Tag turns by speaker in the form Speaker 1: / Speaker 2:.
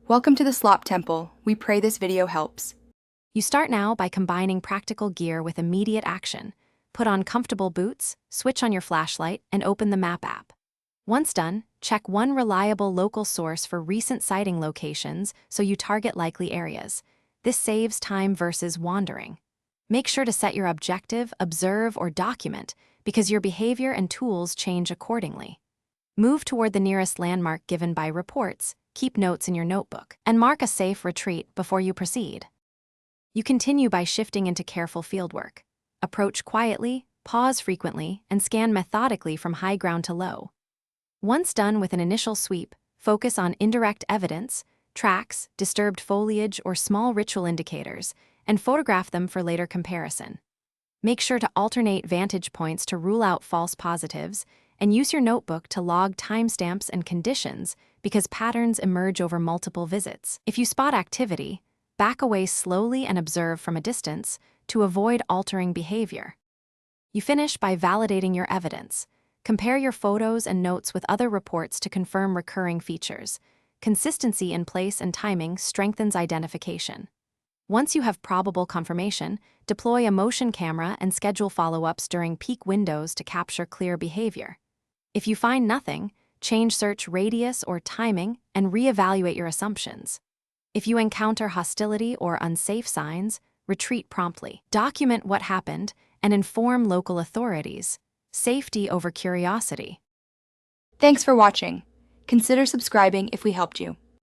Speaker 1: Welcome to the Slop Temple. We pray this video helps.
Speaker 2: You start now by combining practical gear with immediate action. Put on comfortable boots, switch on your flashlight, and open the map app. Once done, check one reliable local source for recent sighting locations so you target likely areas. This saves time versus wandering. Make sure to set your objective, observe, or document because your behavior and tools change accordingly. Move toward the nearest landmark given by reports, keep notes in your notebook, and mark a safe retreat before you proceed. You continue by shifting into careful fieldwork. Approach quietly, pause frequently, and scan methodically from high ground to low. Once done with an initial sweep, focus on indirect evidence, tracks, disturbed foliage, or small ritual indicators, and photograph them for later comparison. Make sure to alternate vantage points to rule out false positives, and use your notebook to log timestamps and conditions because patterns emerge over multiple visits. If you spot activity, back away slowly and observe from a distance to avoid altering behavior. You finish by validating your evidence. Compare your photos and notes with other reports to confirm recurring features. Consistency in place and timing strengthens identification. Once you have probable confirmation, deploy a motion camera and schedule follow-ups during peak windows to capture clear behavior. If you find nothing, change search radius or timing and reevaluate your assumptions. If you encounter hostility or unsafe signs, retreat promptly. Document what happened and inform local authorities. Safety over curiosity.
Speaker 1: Thanks for watching. Consider subscribing if we helped you.